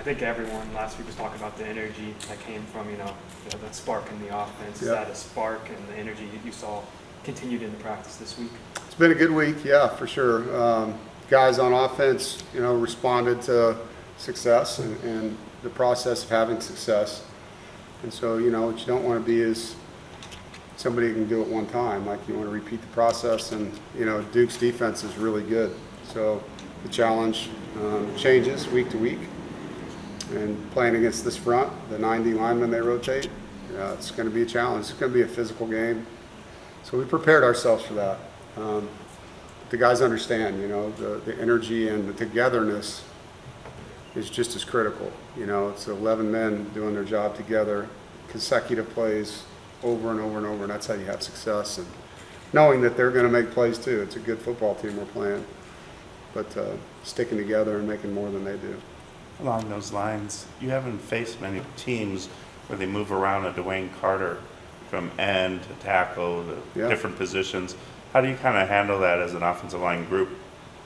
think everyone last week was talking about the energy that came from, that spark in the offense. Is that a spark and the energy you saw continued in the practice this week? It's been a good week, yeah, for sure. Guys on offense, responded to success and the process of having success. And so, what you don't want to be is somebody who can do it one time. Like, you want to repeat the process. And, Duke's defense is really good. So the challenge changes week to week. And playing against this front, the 90 linemen they rotate, it's going to be a challenge. It's going to be a physical game. So we prepared ourselves for that. The guys understand, the energy and the togetherness is just as critical. It's 11 men doing their job together, consecutive plays over and over and over, and that's how you have success. And knowing that they're going to make plays too. It's a good football team we're playing, but sticking together and making more than they do. Along those lines, you haven't faced many teams where they move around a Dwayne Carter from end to tackle to different positions. How do you kind of handle that as an offensive line group?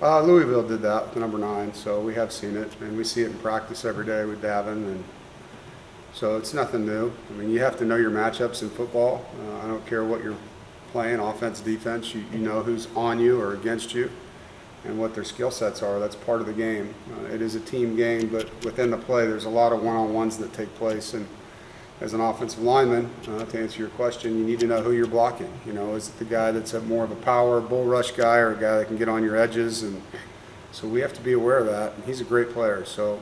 Louisville did that with the number 9, so we have seen it, and we see it in practice every day with Davin, and so it's nothing new. I mean, you have to know your matchups in football. I don't care what you're playing, offense, defense. You know who's on you or against you and what their skill sets are. That's part of the game. It is a team game, but within the play, there's a lot of one-on-ones that take place. And as an offensive lineman, to answer your question, you need to know who you're blocking. Is it the guy that's more of a power bull rush guy or a guy that can get on your edges? And so we have to be aware of that. And he's a great player. So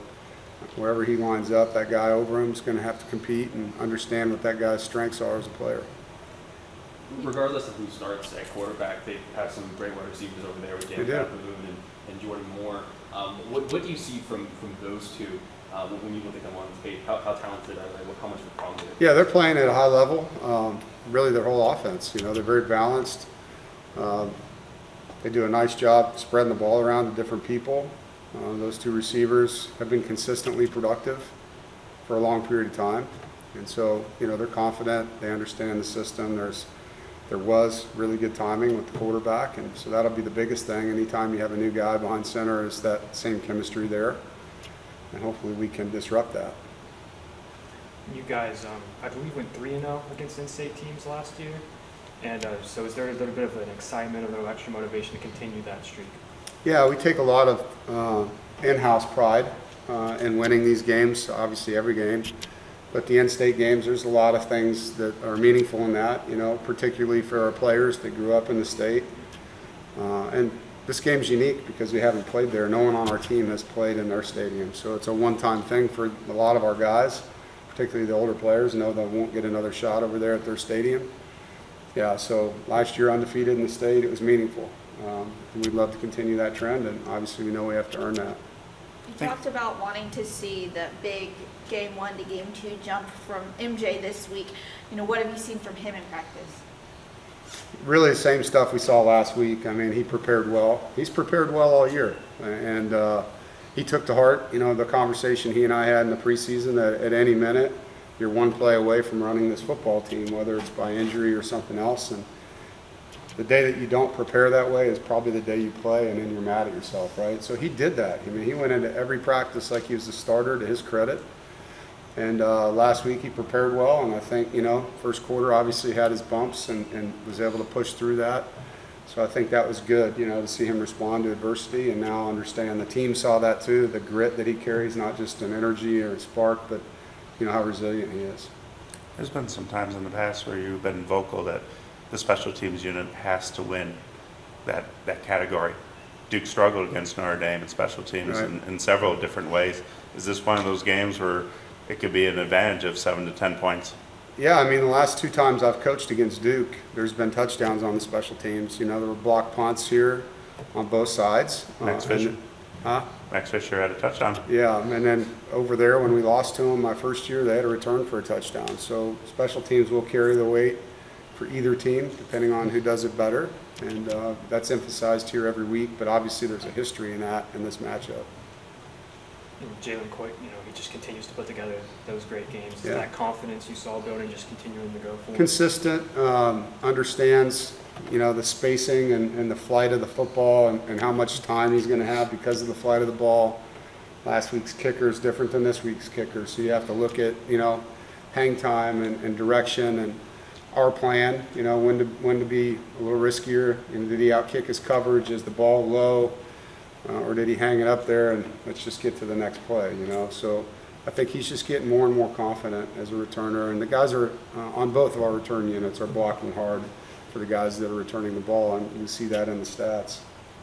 wherever he lines up, that guy over him is going to have to compete and understand what that guy's strengths are as a player. Regardless of who starts at quarterback, they have some great wide receivers over there with Dan Boone and Jordan Moore. What do you see from those two when you look at them on tape? How talented are they? How much of a problem do they? Yeah, they're playing at a high level. Really, their whole offense. They're very balanced. They do a nice job spreading the ball around to different people. Those two receivers have been consistently productive for a long period of time. And so, they're confident. They understand the system. There was really good timing with the quarterback, and so that'll be the biggest thing. Anytime you have a new guy behind center, is that same chemistry there, and hopefully we can disrupt that. You guys, I believe, went 3-0 against in-state teams last year, and so is there a little bit of an excitement, a little extra motivation to continue that streak? Yeah, we take a lot of in-house pride in winning these games, obviously every game. But the in-state games, there's a lot of things that are meaningful in that, particularly for our players that grew up in the state. And this game's unique because we haven't played there. No one on our team has played in their stadium. So it's a one-time thing for a lot of our guys, particularly the older players, know they won't get another shot over there at their stadium. Yeah, so last year undefeated in the state, it was meaningful. And we'd love to continue that trend, and obviously we know we have to earn that. You talked about wanting to see the big game 1 to game 2 jump from MJ this week. What have you seen from him in practice? Really the same stuff we saw last week. I mean, he prepared well. He's prepared well all year. And he took to heart, the conversation he and I had in the preseason that at any minute, you're one play away from running this football team, whether it's by injury or something else. And the day that you don't prepare that way is probably the day you play, and then you're mad at yourself, right? So he did that. I mean, he went into every practice like he was the starter, to his credit. And last week he prepared well, and I think, first quarter obviously had his bumps and was able to push through that. So I think that was good, to see him respond to adversity and now understand the team saw that too, the grit that he carries, not just an energy or a spark, but, how resilient he is. There's been some times in the past where you've been vocal that the special teams unit has to win that category. Duke struggled against Notre Dame in special teams in several different ways. Is this one of those games where it could be an advantage of 7 to 10 points? Yeah, I mean, the last 2 times I've coached against Duke, there's been touchdowns on the special teams. There were blocked punts here on both sides. Max Fisher. Max Fisher had a touchdown. Yeah, and then over there when we lost to them my first year, they had a return for a touchdown. So special teams will carry the weight for either team, depending on who does it better. And that's emphasized here every week, but obviously there's a history in that in this matchup. And Jalen Coit, he just continues to put together those great games. Is that confidence you saw building just continuing to go forward? Consistent, understands, the spacing and the flight of the football and how much time he's going to have because of the flight of the ball. Last week's kicker is different than this week's kicker, so you have to look at, you know, hang time and direction and our plan, you know, when to be a little riskier. You know, did he outkick his coverage? Is the ball low? Or did he hang it up there and let's just get to the next play, you know? So I think he's just getting more and more confident as a returner. And the guys are, on both of our return units, are blocking hard for the guys that are returning the ball. And you see that in the stats.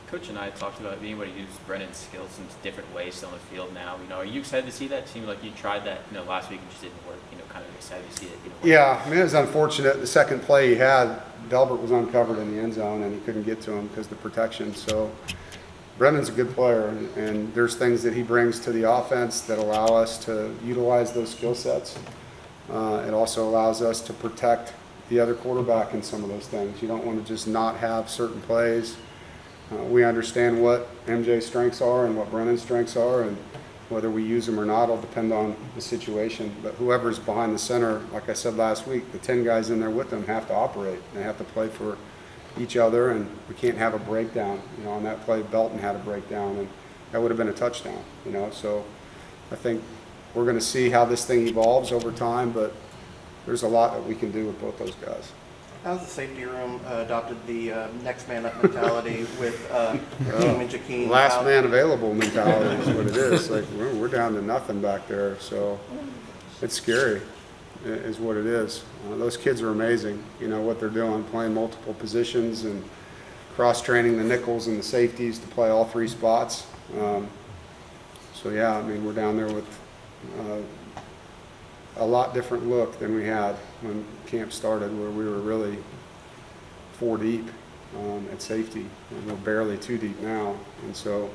Coach and I talked about being able to use Brennan's skills in different ways on the field now. You know, are you excited to see that? It seemed like you tried that, you know, last week and just didn't work. You know, kind of excited to see it. Yeah, I mean, it was unfortunate. The second play he had, Delbert was uncovered in the end zone and he couldn't get to him because of the protection. So Brennan's a good player, and there's things that he brings to the offense that allow us to utilize those skill sets. It also allows us to protect the other quarterback in some of those things. You don't want to just not have certain plays. We understand what MJ's strengths are and what Brennan's strengths are, and whether we use them or not will depend on the situation. But whoever's behind the center, like I said last week, the 10 guys in there with them have to operate. They have to play for each other, and we can't have a breakdown. You know, on that play, Belton had a breakdown, and that would have been a touchdown. You know, so I think we're going to see how this thing evolves over time, but there's a lot that we can do with both those guys. How's the safety room adopted the next man up mentality with Hakeem and Jakeem? Last man available mentality is what it is. Like we're down to nothing back there, so it's scary, is what it is. Those kids are amazing. You know what they're doing, playing multiple positions and cross-training the nickels and the safeties to play all three spots. So yeah, I mean we're down there with a lot different look than we had when camp started, where we were really 4 deep at safety, and we're barely 2 deep now. And so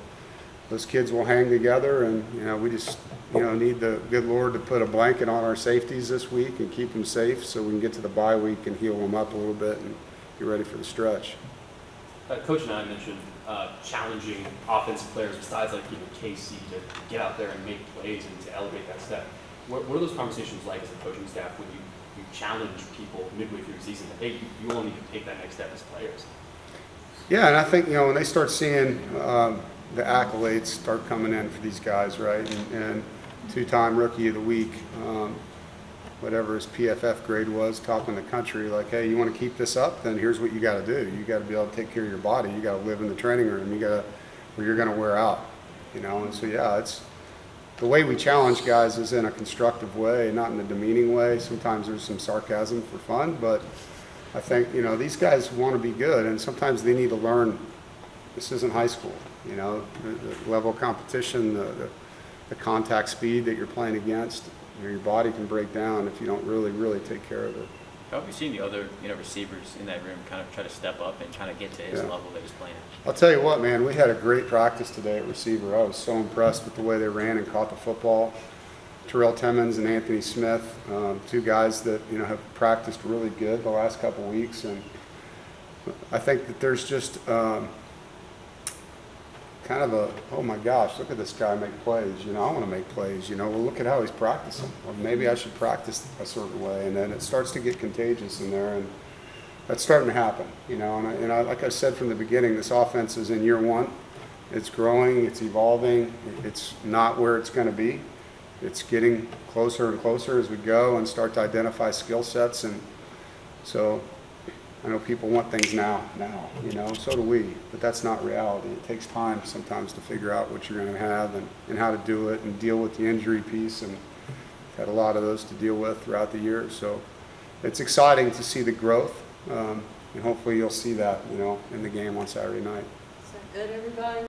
those kids will hang together, and you know we just need the good Lord to put a blanket on our safeties this week and keep them safe, so we can get to the bye week and heal them up a little bit and get ready for the stretch. Coach and I mentioned challenging offensive players besides like even Casey to get out there and make plays and to elevate that step. What are those conversations like as a coaching staff when you challenge people midway through the season that, hey, you all need to take that next step as players? Yeah, and I think, you know, when they start seeing the accolades start coming in for these guys, right, and two-time Rookie of the Week, whatever his PFF grade was, top in the country, like, hey, you want to keep this up, then here's what you got to do. You got to be able to take care of your body. You got to live in the training room. You got to, or you're going to wear out, you know. And so, yeah, it's the way we challenge guys is in a constructive way, not in a demeaning way. Sometimes there's some sarcasm for fun, but I think, you know, these guys want to be good, and sometimes they need to learn this isn't high school, you know, the level of competition, the contact speed that you're playing against. You know, your body can break down if you don't really take care of it. How have you seen the other, you know, receivers in that room kind of try to step up and kind of get to his level that he's playing at? I'll tell you what, man, we had a great practice today at receiver. I was so impressed with the way they ran and caught the football. Terrell Timmons and Anthony Smith, two guys that, you know, have practiced really good the last couple weeks, and I think that there's just kind of a, oh my gosh, look at this guy make plays. You know, I want to make plays. You know, well, look at how he's practicing. Well, maybe I should practice a certain way, and then it starts to get contagious in there, and that's starting to happen. You know, and I like I said from the beginning, this offense is in year one. It's growing, it's evolving. It's not where it's going to be. It's getting closer and closer as we go and start to identify skill sets. And so I know people want things now, you know, so do we, but that's not reality. It takes time sometimes to figure out what you're going to have and how to do it and deal with the injury piece, and had a lot of those to deal with throughout the year. So it's exciting to see the growth, and hopefully you'll see that, you know, in the game on Saturday night. Is that good, everybody?